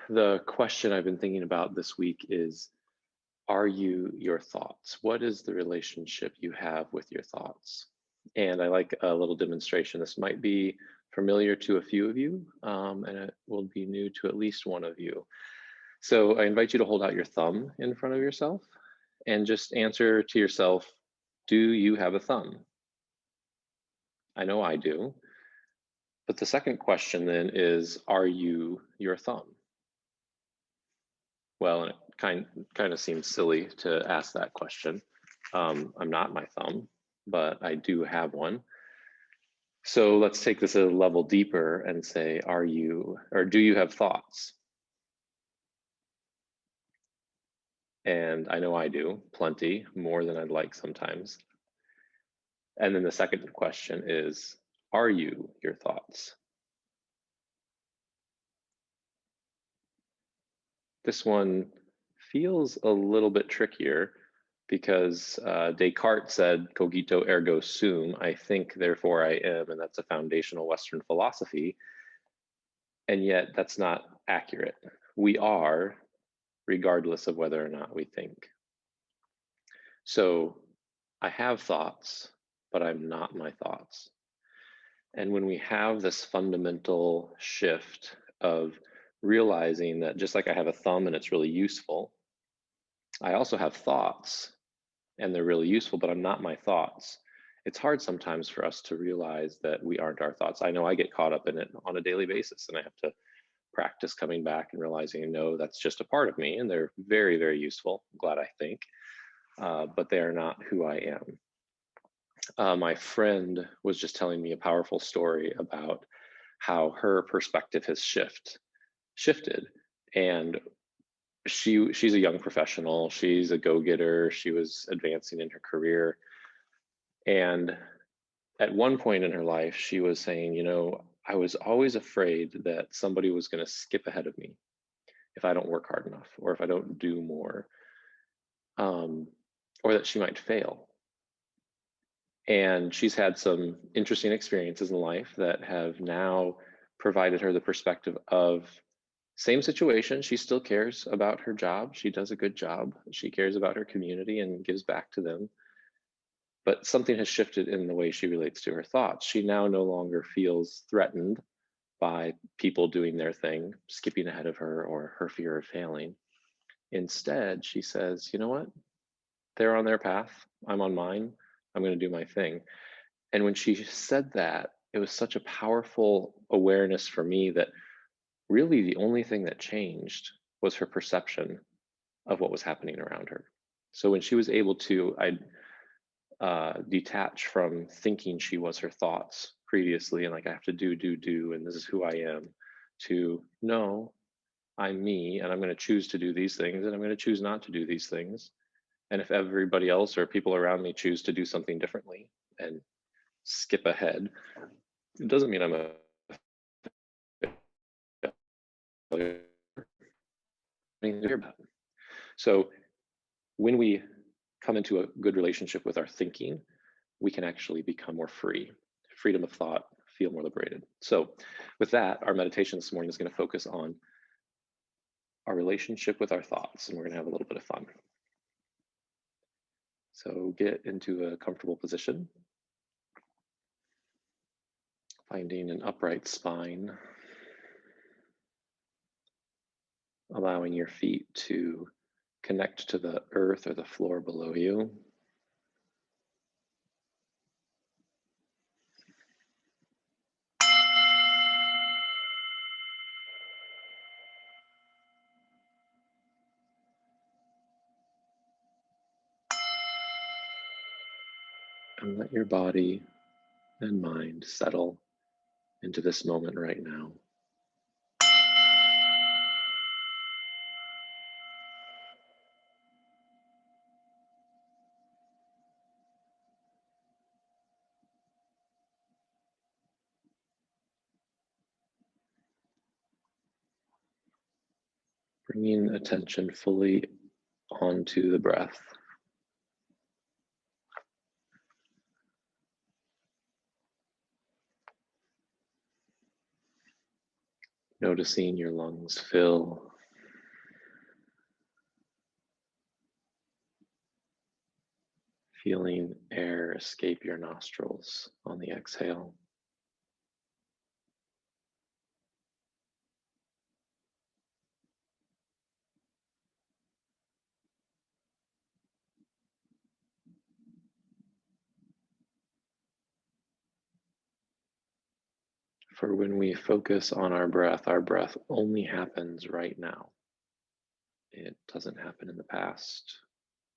the question I've been thinking about this week is, are you your thoughts? What is the relationship you have with your thoughts? And I like a little demonstration. This might be familiar to a few of you, and it will be new to at least one of you. So I invite you to hold out your thumb in front of yourself and just answer to yourself, do you have a thumb? I know I do. But the second question then is, are you your thumb? Well, and it kind of seems silly to ask that question. I'm not my thumb, but I do have one. So let's take this a level deeper and say, are you, or do you have thoughts? And I know I do, plenty, more than I'd like sometimes. And then the second question is, are you your thoughts? This one feels a little bit trickier because Descartes said, cogito ergo sum, I think, therefore I am, and that's a foundational Western philosophy. And yet that's not accurate. We are, regardless of whether or not we think. So I have thoughts, but I'm not my thoughts. And when we have this fundamental shift of realizing that just like I have a thumb and it's really useful, I also have thoughts and they're really useful, but I'm not my thoughts. It's hard sometimes for us to realize that we aren't our thoughts. I know I get caught up in it on a daily basis, and I have to practice coming back and realizing, no, that's just a part of me, and they're very, very useful. I'm glad I think, but they are not who I am. My friend was just telling me a powerful story about how her perspective has shifted, and she's a young professional. She's a go-getter. She was advancing in her career. And at one point in her life, she was saying, you know, I was always afraid that somebody was going to skip ahead of me if I don't work hard enough, or if I don't do more, or that she might fail. And she's had some interesting experiences in life that have now provided her the perspective of same situation. She still cares about her job. She does a good job. She cares about her community and gives back to them. But something has shifted in the way she relates to her thoughts. She now no longer feels threatened by people doing their thing, skipping ahead of her, or her fear of failing. Instead, she says, you know what? They're on their path. I'm on mine. I'm going to do my thing. And when she said that, it was such a powerful awareness for me that really the only thing that changed was her perception of what was happening around her. So when she was able to detach from thinking she was her thoughts previously, and like I have to do, and this is who I am, to no, I'm me, and I'm going to choose to do these things, and I'm going to choose not to do these things. And if everybody else or people around me choose to do something differently and skip ahead, it doesn't mean I'm a failure. So when we come into a good relationship with our thinking, we can actually become more free. Freedom of thought, feel more liberated. So with that, our meditation this morning is going to focus on our relationship with our thoughts, and we're going to have a little bit of fun. So get into a comfortable position, finding an upright spine, allowing your feet to connect to the earth or the floor below you. And let your body and mind settle into this moment right now. Bringing attention fully onto the breath. Noticing your lungs fill feeling air escape your nostrils on the exhale. For when we focus on our breath only happens right now. It doesn't happen in the past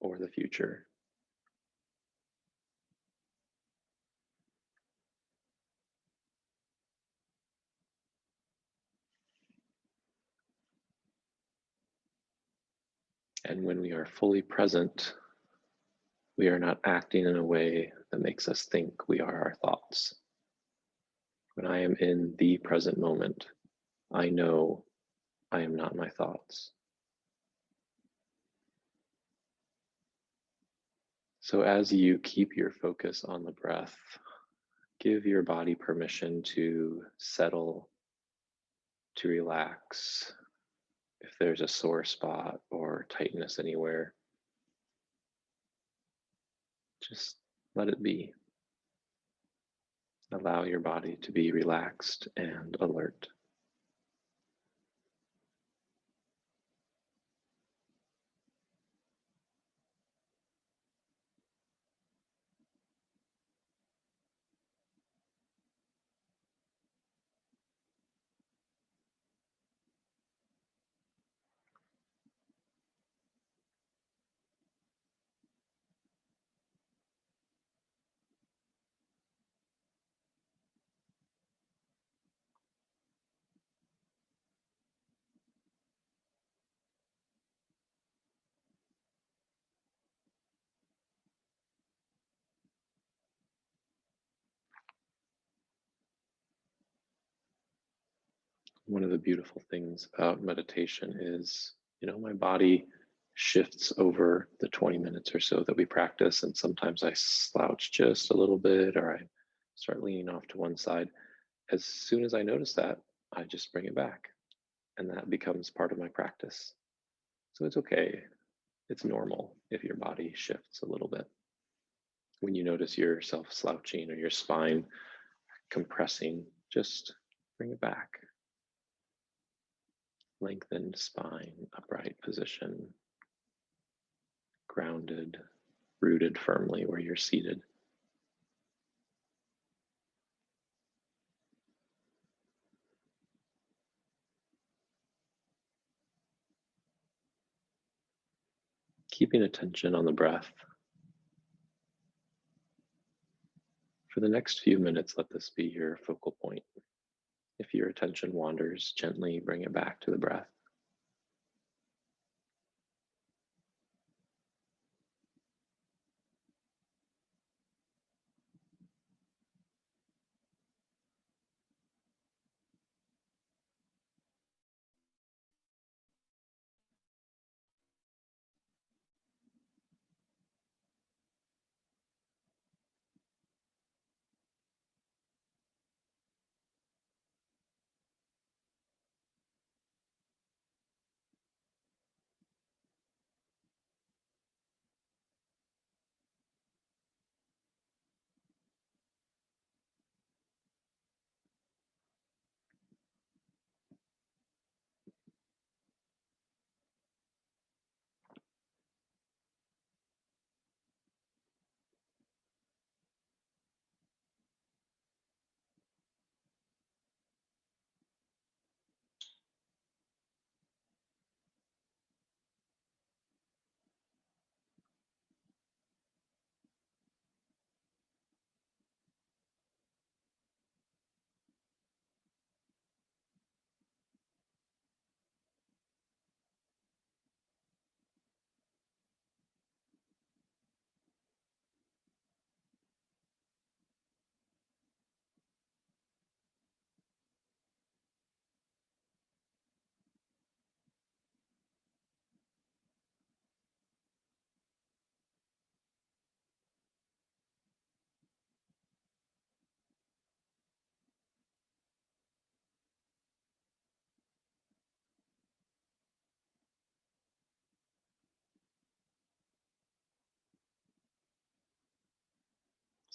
or the future. And when we are fully present, we are not acting in a way that makes us think we are our thoughts. When I am in the present moment, I know I am not my thoughts. So as you keep your focus on the breath, give your body permission to settle, to relax. If there's a sore spot or tightness anywhere, just let it be. Allow your body to be relaxed and alert. One of the beautiful things about meditation is, my body shifts over the 20 minutes or so that we practice. And sometimes I slouch just a little bit or I start leaning off to one side. As soon as I notice that, I just bring it back. And that becomes part of my practice. So it's okay. It's normal if your body shifts a little bit. When you notice yourself slouching or your spine compressing, just bring it back. Lengthened spine, upright position, grounded, rooted firmly where you're seated. Keeping attention on the breath. For the next few minutes, let this be your focal point. If your attention wanders, gently bring it back to the breath.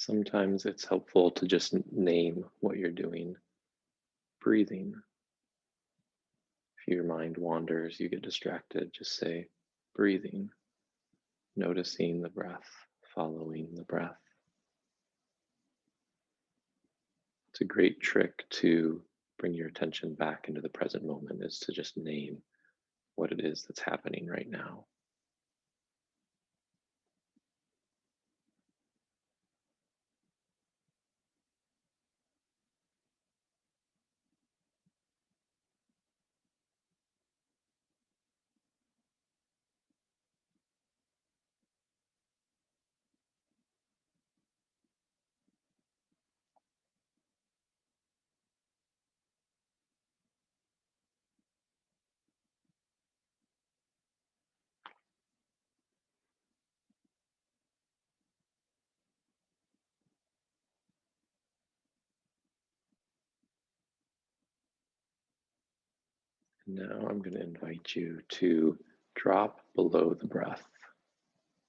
Sometimes it's helpful to just name what you're doing. Breathing. If your mind wanders, you get distracted, just say breathing, noticing the breath, following the breath. It's a great trick to bring your attention back into the present moment, is to just name what it is that's happening right now. Now I'm going to invite you to drop below the breath,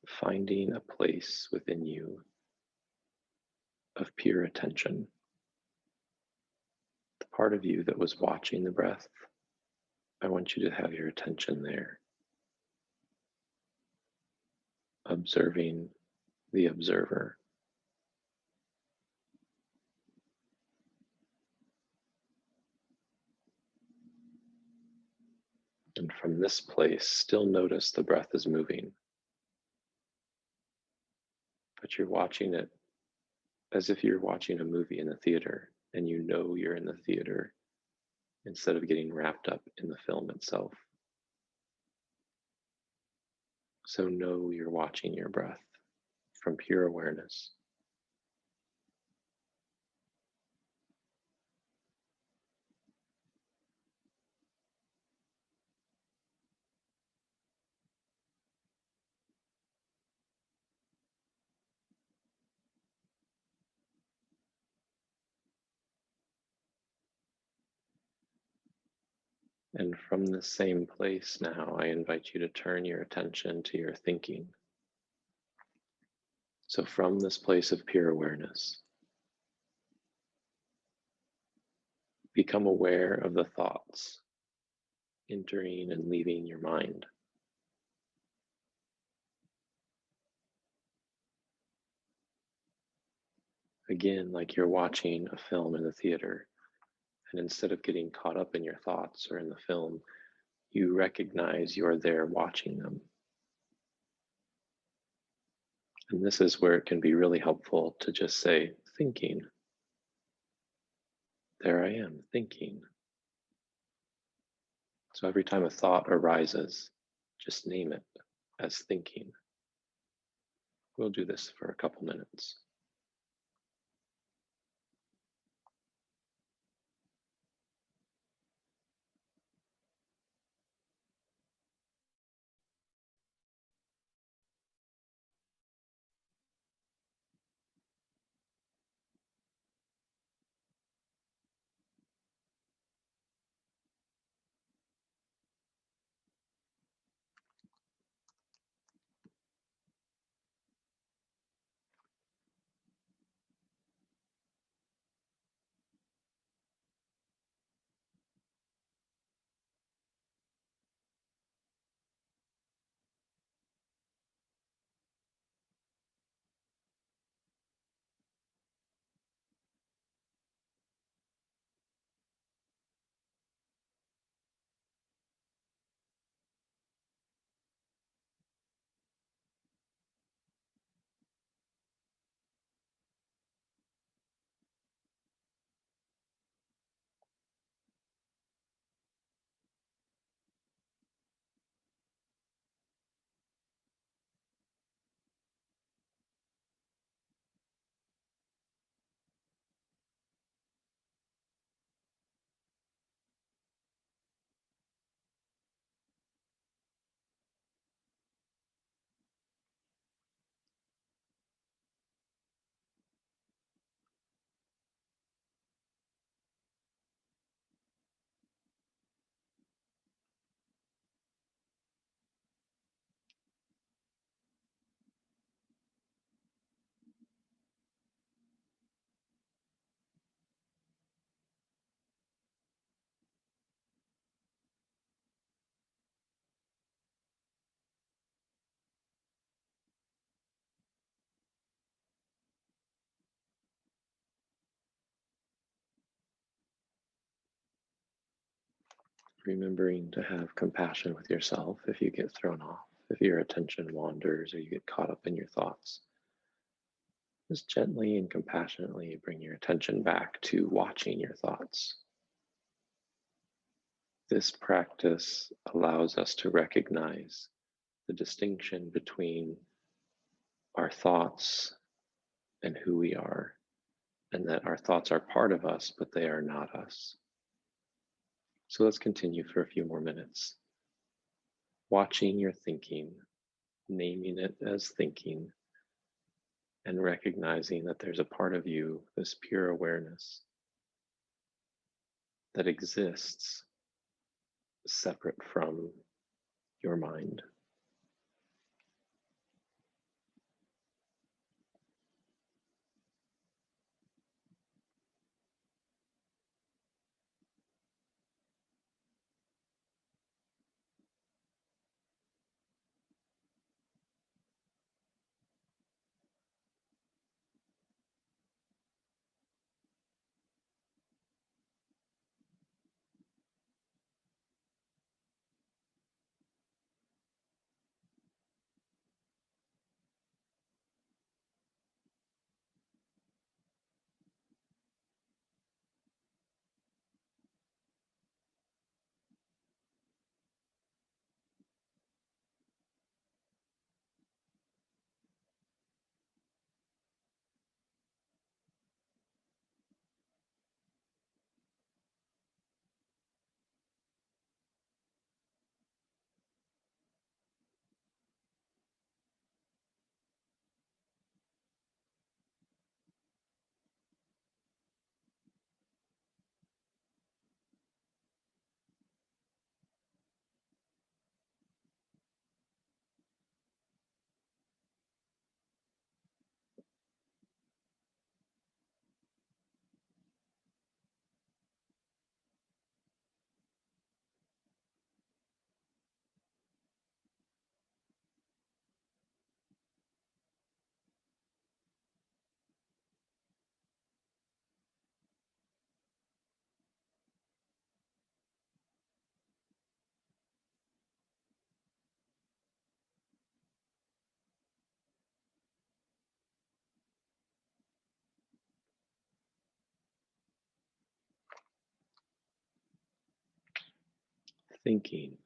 finding a place within you of pure attention. The part of you that was watching the breath, I want you to have your attention there, observing the observer. And from this place, still notice the breath is moving, but you're watching it as if you're watching a movie in the theater and you know you're in the theater instead of getting wrapped up in the film itself. So know you're watching your breath from pure awareness. And from the same place now, I invite you to turn your attention to your thinking. So from this place of pure awareness, become aware of the thoughts entering and leaving your mind. Again, like you're watching a film in the theater, and instead of getting caught up in your thoughts or in the film, you recognize you're there watching them. And this is where it can be really helpful to just say, thinking. There I am, thinking. So every time a thought arises, just name it as thinking. We'll do this for a couple minutes. remembering to have compassion with yourself if you get thrown off, if your attention wanders or you get caught up in your thoughts. Just gently and compassionately bring your attention back to watching your thoughts. This practice allows us to recognize the distinction between our thoughts and who we are, and that our thoughts are part of us, but they are not us. So let's continue for a few more minutes. Watching your thinking, naming it as thinking, and recognizing that there's a part of you, this pure awareness, that exists separate from your mind. Thinking.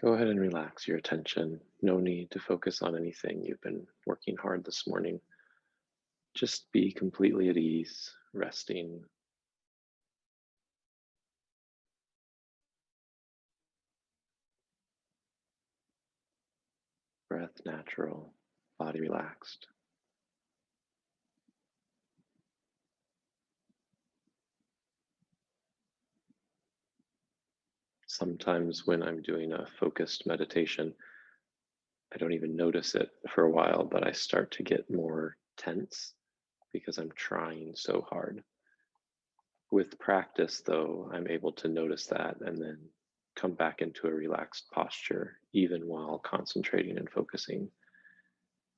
Go ahead and relax your attention. No need to focus on anything. You've been working hard this morning. Just be completely at ease, resting. Breath natural, body relaxed. Sometimes when I'm doing a focused meditation, I don't even notice it for a while, but I start to get more tense because I'm trying so hard. With practice, though, I'm able to notice that and then come back into a relaxed posture, even while concentrating and focusing.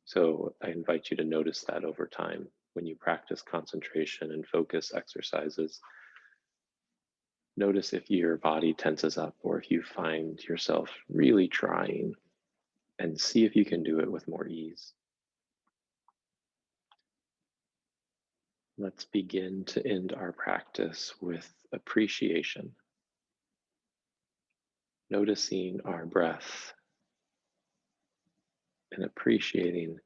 So I invite you to notice that over time. When you practice concentration and focus exercises, notice if your body tenses up or if you find yourself really trying, and see if you can do it with more ease. Let's begin to end our practice with appreciation, noticing our breath and appreciating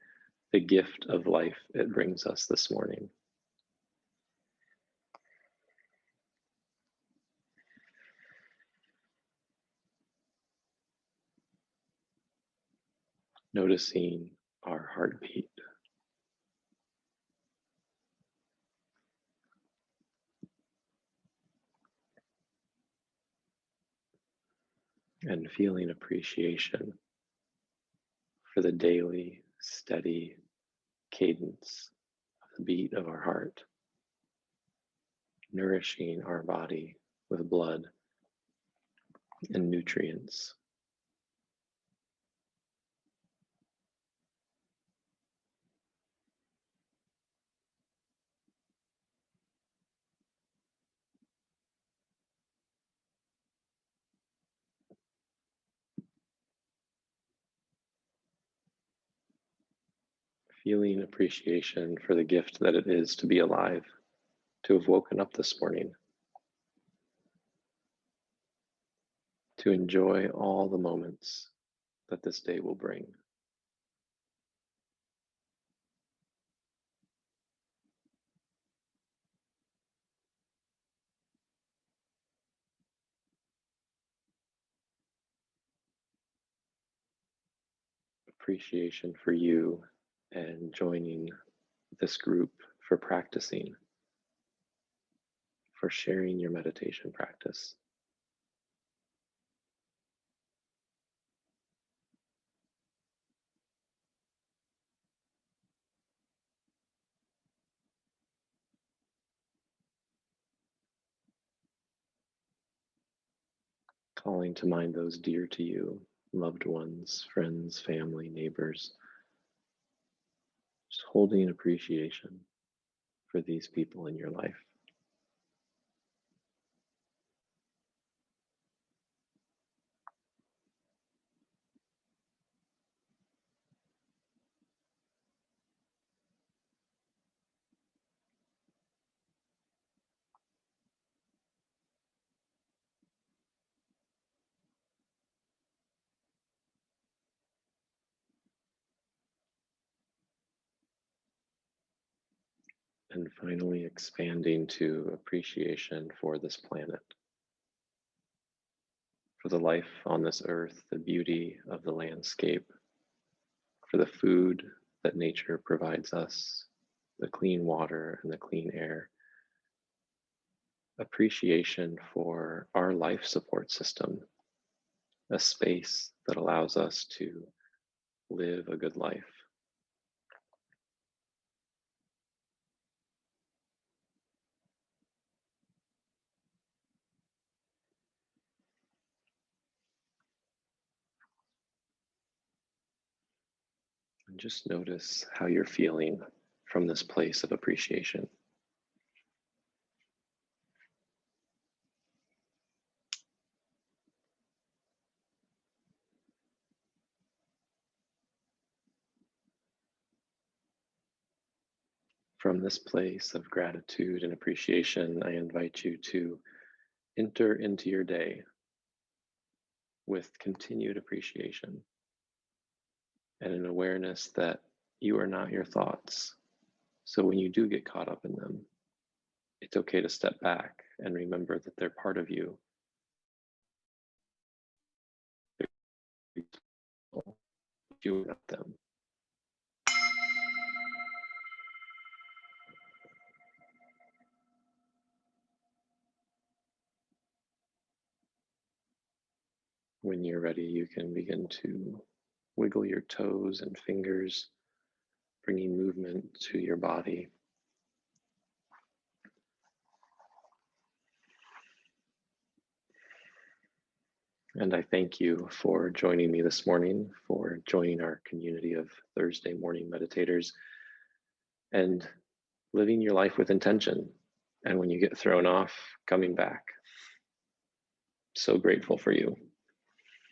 the gift of life it brings us this morning. Noticing our heartbeat. And feeling appreciation for the daily, steady cadence of the beat of our heart, nourishing our body with blood and nutrients. feeling appreciation for the gift that it is to be alive, to have woken up this morning, to enjoy all the moments that this day will bring. Appreciation for you and joining this group, for practicing, for sharing your meditation practice. Calling to mind those dear to you, loved ones, friends, family, neighbors. Just holding appreciation for these people in your life. And finally expanding to appreciation for this planet, for the life on this earth, the beauty of the landscape, for the food that nature provides us, the clean water and the clean air. Appreciation for our life support system, a space that allows us to live a good life. And just notice how you're feeling from this place of appreciation. From this place of gratitude and appreciation, I invite you to enter into your day with continued appreciation and an awareness that you are not your thoughts. So when you do get caught up in them, it's okay to step back and remember that they're part of you. You are not them. When you're ready, you can begin to wiggle your toes and fingers, bringing movement to your body. And I thank you for joining me this morning, for joining our community of Thursday morning meditators and living your life with intention. And when you get thrown off, coming back. So grateful for you.